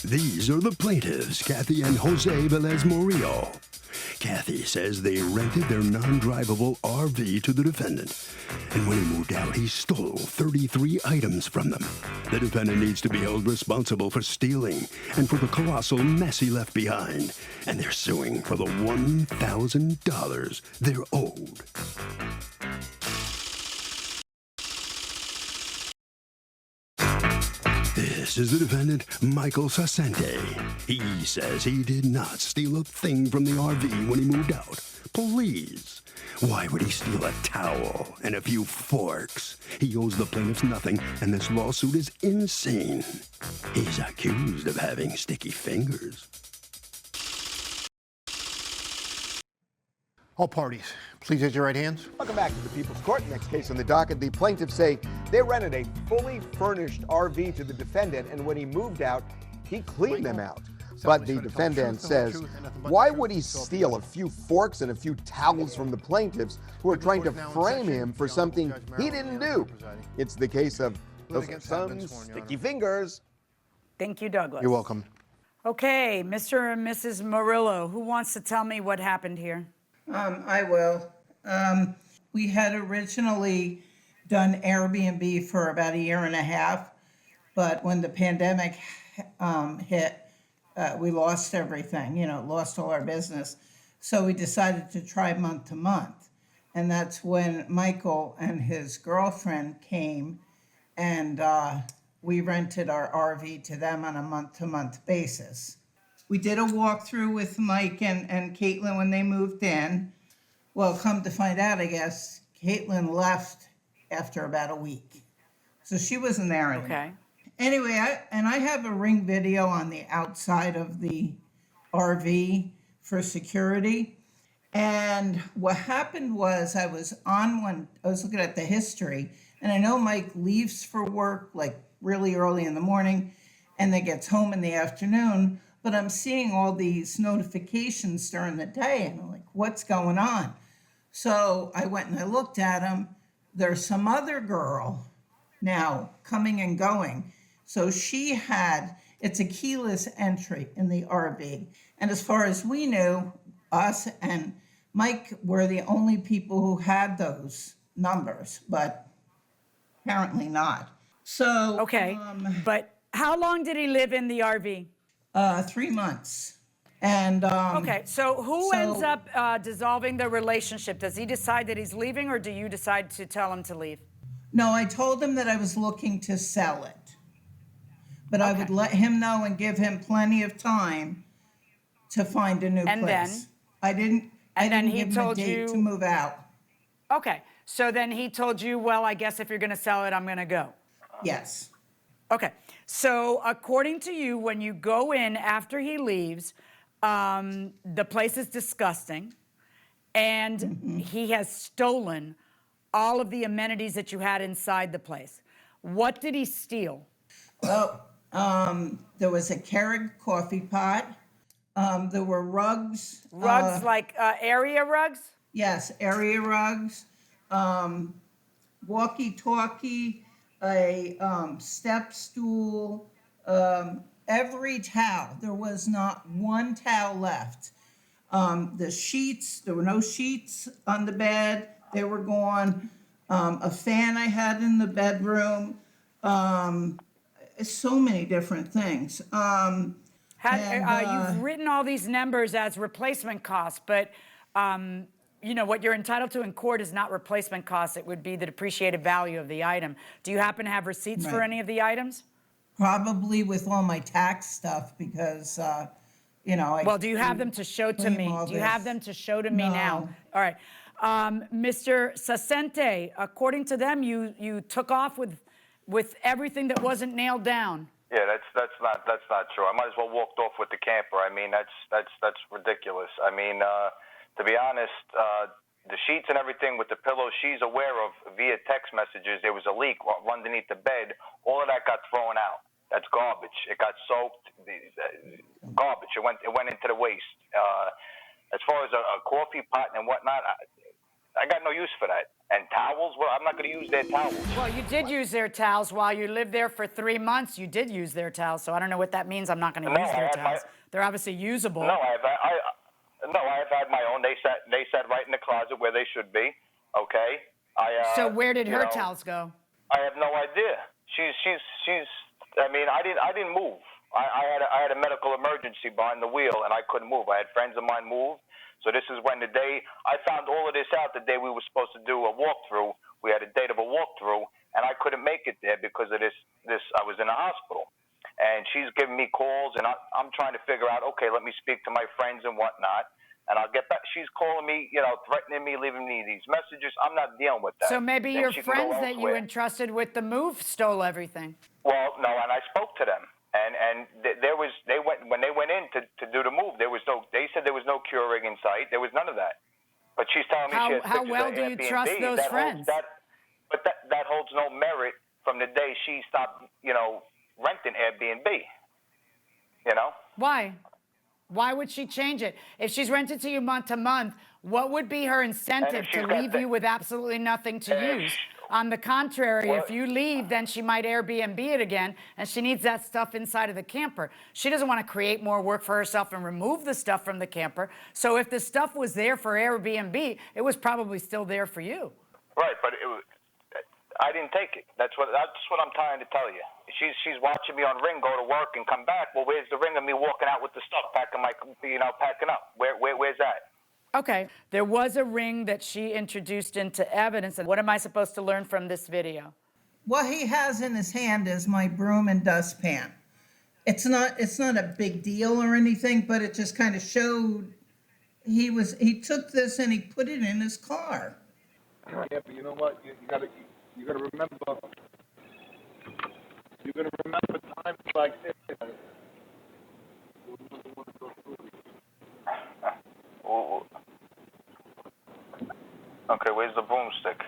These are the plaintiffs, Kathy and Jose Velez Murillo. Kathy says they rented their non-drivable RV to the defendant, and when he moved out, he stole 33 items from them. The defendant needs to be held responsible for stealing and for the colossal mess he left behind, and they're suing for the $1,000 they're owed. This is the defendant, Michael Sassente. He says he did not steal a thing from the RV when he moved out. Please. Why would he steal a towel and a few forks? He owes the plaintiffs nothing, and this lawsuit is insane. He's accused of having sticky fingers. All parties, please raise your right hands. Welcome back to the People's Court. Next case on the docket, the plaintiffs say they rented a fully furnished RV to the defendant, and when he moved out, he cleaned them out. But the defendant says, why would he steal a few forks and a few towels from the plaintiffs who are trying to frame him for something he didn't do? It's the case of those are some sticky fingers. Thank you, Douglas. You're welcome. Okay, Mr. and Mrs. Murillo, who wants to tell me what happened here? I will. We had originally done Airbnb for about a year and a half, but when the pandemic hit, we lost everything, lost all our business. So we decided to try month to month. And that's when Michael and his girlfriend came, and we rented our RV to them on a month-to-month basis. We did a walkthrough with Mike and Caitlin when they moved in. Well, come to find out, I guess, Caitlin left after about a week. So she wasn't there anymore. Okay. Anyway, I have a Ring video on the outside of the RV for security. And what happened was I was looking at the history, and I know Mike leaves for work like really early in the morning and then gets home in the afternoon. But I'm seeing all these notifications during the day, and I'm like, what's going on? So I went and I looked at them. There's some other girl now coming and going. So it's a keyless entry in the RV. And as far as we knew, us and Mike were the only people who had those numbers, but apparently not. So. Okay, but how long did he live in the RV? 3 months. And okay, so who ends up dissolving the relationship? Does he decide that he's leaving, or do you decide to tell him to leave? No, I told him that I was looking to sell it. But I would let him know and give him plenty of time to find a new place. I didn't give him a date to move out. Okay, so then he told you, well, I guess if you're going to sell it, I'm going to go. Yes. Okay, so according to you, when you go in after he leaves, the place is disgusting, and he has stolen all of the amenities that you had inside the place. What did he steal? Well, there was a Keurig coffee pot. There were rugs. Rugs, like area rugs? Yes, area rugs. Walkie-talkie. A step stool, every towel. There was not one towel left. The sheets, there were no sheets on the bed. They were gone. A fan I had in the bedroom. So many different things. You've written all these numbers as replacement costs, but what you're entitled to in court is not replacement costs. It would be the depreciated value of the item. Do you happen to have receipts for any of the items? Probably with all my tax stuff because, Well, do you have them to show to me? Do you have them to show to me now? All right. Mr. Sassente, according to them, you took off with everything that wasn't nailed down. Yeah, that's not true. I might as well walked off with the camper. I mean, that's ridiculous. I mean, to be honest, the sheets and everything with the pillows she's aware of via text messages, there was a leak underneath the bed. All of that got thrown out. That's garbage. It got soaked. Garbage. It went into the waste. As far as a coffee pot and whatnot, I got no use for that. And towels? Well, I'm not going to use their towels. Well, you did use their towels while you lived there for 3 months. You did use their towels, so I don't know what that means. I'm not going to use their towels. They're obviously usable. No, I have had my own. They sat right in the closet where they should be. Okay. So where did her towels go? I have no idea. She's. I mean, I didn't move. I had a medical emergency behind the wheel, and I couldn't move. I had friends of mine move. So this is when the day I found all of this out, the day we were supposed to do a walkthrough. We had a date of a walkthrough, and I couldn't make it there because of this. I was in a hospital, and she's giving me calls, and I'm trying to figure out. Okay, let me speak to my friends and whatnot, and I'll get back. She's calling me, threatening me, leaving me these messages. I'm not dealing with that. So maybe Then your friends that you entrusted with the move stole everything. Well, no, and I spoke to them. And when they went in to do the move, they said there was no curing in sight. There was none of that. But she's telling me she has how pictures well of do you Airbnb. trust those friends? But that holds no merit from the day she stopped, renting Airbnb. Why? Why would she change it? If she's rented to you month to month, what would be her incentive to leave you with absolutely nothing to use? On the contrary, if you leave, then she might Airbnb it again, and she needs that stuff inside of the camper. She doesn't want to create more work for herself and remove the stuff from the camper. So if the stuff was there for Airbnb, it was probably still there for you. Right, but I didn't take it. That's what I'm trying to tell you. She's watching me on Ring go to work and come back. Well, where's the ring of me walking out with the stuff, packing up? Where's that? Okay, there was a ring that she introduced into evidence. And what am I supposed to learn from this video? What he has in his hand is my broom and dustpan. It's not a big deal or anything, but it just kind of showed he took this and he put it in his car. Yeah, but you know what? You gotta remember. You're gonna remember times like this. Okay, where's the broomstick?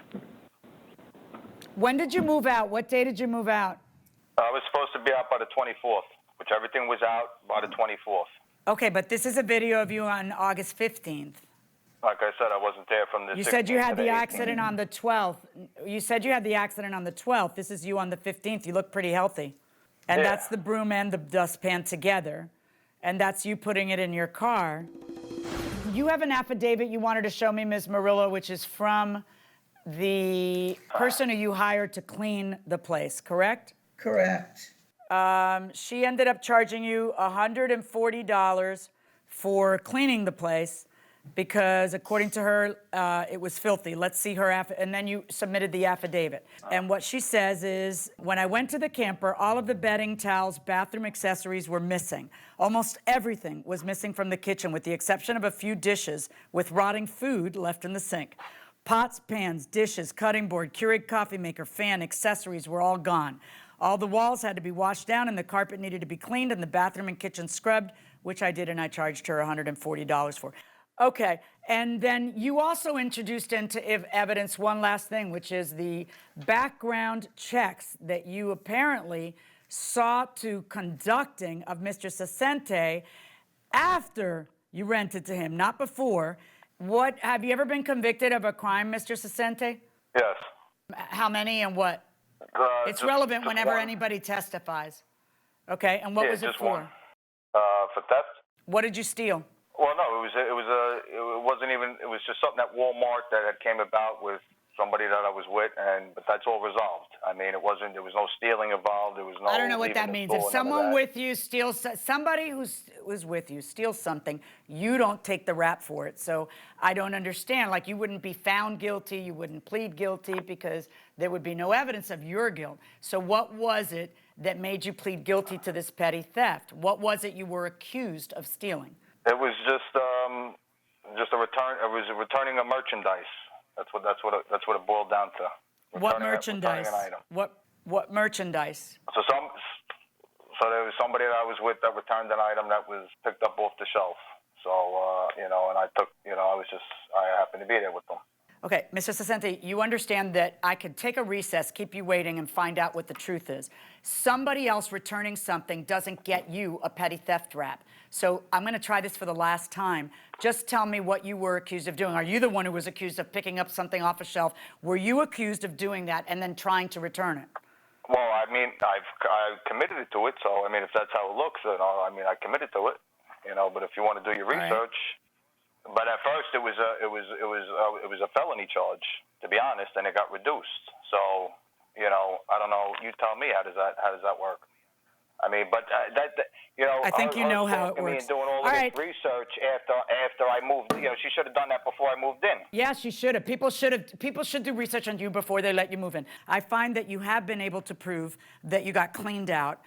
When did you move out? What day did you move out? I was supposed to be out by the 24th, which everything was out by the 24th. Okay, but this is a video of you on August 15th. Like I said, I wasn't there from the 16th. You said you had to the 18th. accident on the 12th. You said you had the accident on the 12th. This is you on the 15th. You look pretty healthy. And Yeah. that's the broom and the dustpan together. And that's you putting it in your car. You have an affidavit you wanted to show me, Ms. Murillo, which is from the person who you hired to clean the place, correct? Correct. She ended up charging you $140 for cleaning the place because, according to her, it was filthy. Let's see her and then you submitted the affidavit. And what she says is, when I went to the camper, all of the bedding, towels, bathroom accessories were missing. Almost everything was missing from the kitchen, with the exception of a few dishes with rotting food left in the sink. Pots, pans, dishes, cutting board, Keurig coffee maker, fan, accessories were all gone. All the walls had to be washed down, and the carpet needed to be cleaned, and the bathroom and kitchen scrubbed, which I did, and I charged her $140 for. Okay, and then you also introduced into evidence one last thing, which is the background checks that you apparently saw to conducting of Mr. Sacente after you rented to him, not before. Have you ever been convicted of a crime, Mr. Sacente? Yes. How many and what? It's relevant whenever anybody testifies. Okay, and what was it just for? one. For theft. What did you steal? Well, no, it wasn't even. It was just something at Walmart that had came about with somebody that I was with, but that's all resolved. I mean, it wasn't. There was no stealing involved. There was no. I don't know what leaving that the means. store, If none of someone that. with you steals, somebody who was with you steals something, you don't take the rap for it. So I don't understand. Like, you wouldn't be found guilty, you wouldn't plead guilty because there would be no evidence of your guilt. So what was it that made you plead guilty to this petty theft? What was it you were accused of stealing? It was just a return. It was returning a merchandise. That's what it boiled down to. What merchandise? Returning an item. What merchandise? So there was somebody that I was with that returned an item that was picked up off the shelf. So and I took, I happened to be there with them. Okay, Mr. Sasente, you understand that I could take a recess, keep you waiting, and find out what the truth is. Somebody else returning something doesn't get you a petty theft rap. So I'm going to try this for the last time. Just tell me what you were accused of doing. Are you the one who was accused of picking up something off a shelf? Were you accused of doing that and then trying to return it? Well, I mean, I committed to it, so I mean, if that's how it looks, you know, I mean, I committed to it, you know. But if you want to do your research. But at first, it was a felony charge, to be honest, and it got reduced. So, you know, I don't know. You tell me, how does that work? I mean, but you know, I think you know how it works. Doing all of this research after I moved, you know, she should have done that before I moved in. Yeah, she should have. People should do research on you before they let you move in. I find that you have been able to prove that you got cleaned out.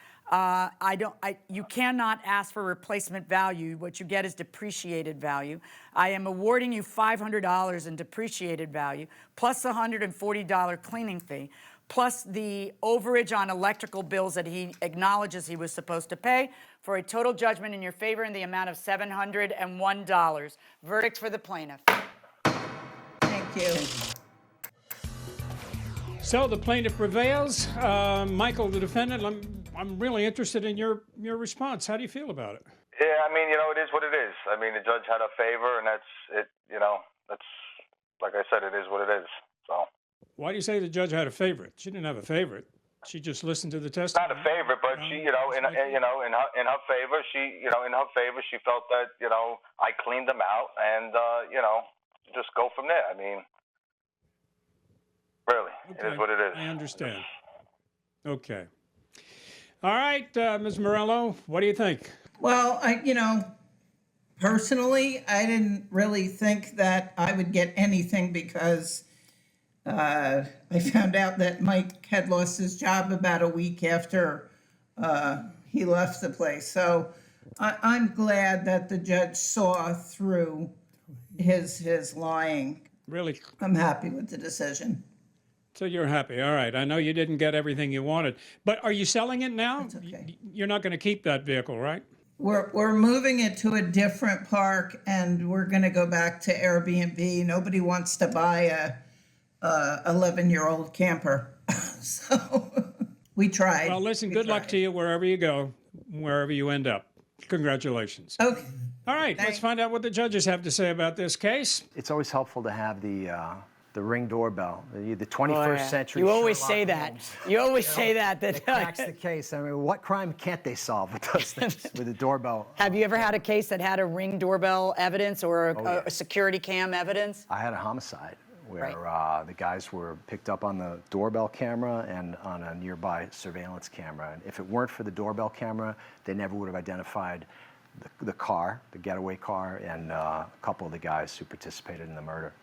You cannot ask for replacement value. What you get is depreciated value. I am awarding you $500 in depreciated value, plus a $140 cleaning fee, plus the overage on electrical bills that he acknowledges he was supposed to pay, for a total judgment in your favor in the amount of $701. Verdict for the plaintiff. Thank you. So the plaintiff prevails. Michael, the defendant, I'm really interested in your response. How do you feel about it? Yeah, I mean, you know, it is what it is. I mean, the judge had a favor, and that's it. You know, that's, like I said, it is what it is. So. Why do you say the judge had a favorite? She didn't have a favorite. She just listened to the testimony. Not a favorite, but she, you know, in her favor, she felt that, you know, I cleaned them out, and you know, just go from there. I mean, really, okay. It is what it is. I understand. Okay. All right, Ms. Morello, what do you think? Well, personally, I didn't really think that I would get anything because I found out that Mike had lost his job about a week after he left the place. So I'm glad that the judge saw through his lying. Really? I'm happy with the decision. So you're happy. All right. I know you didn't get everything you wanted, but are you selling it now? That's okay. You're not going to keep that vehicle, right? We're moving it to a different park, and we're going to go back to Airbnb. Nobody wants to buy a 11-year-old camper. So we tried. Well, listen, good luck to you wherever you go, wherever you end up. Congratulations. Okay. All right, let's find out what the judges have to say about this case. It's always helpful to have the Ring doorbell, the 21st century. You always Sherlock say that. Holmes. You always say that. It cracks the case. I mean, what crime can't they solve with those things, with a doorbell? Have you ever had a case that had a Ring doorbell evidence or a security cam evidence? I had a homicide where the guys were picked up on the doorbell camera and on a nearby surveillance camera. And if it weren't for the doorbell camera, they never would have identified the car, the getaway car, and a couple of the guys who participated in the murder.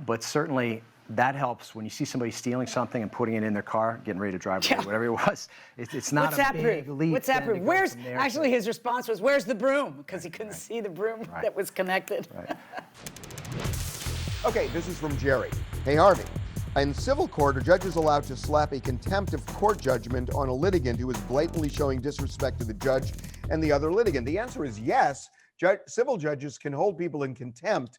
But certainly that helps when you see somebody stealing something and putting it in their car, getting ready to drive away, whatever it was. It's not a big leap. What's that proof? Where's actually his response was, "Where's the broom?" Because he couldn't see the broom that was connected. Right. Okay, this is from Jerry. Hey, Harvey. In civil court, a judge is allowed to slap a contempt of court judgment on a litigant who is blatantly showing disrespect to the judge and the other litigant. The answer is yes. Civil judges can hold people in contempt.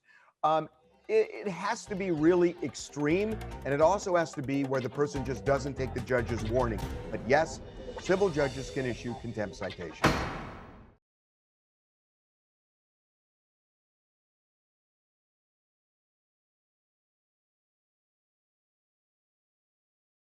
It has to be really extreme, and it also has to be where the person just doesn't take the judge's warning. But yes, civil judges can issue contempt citations.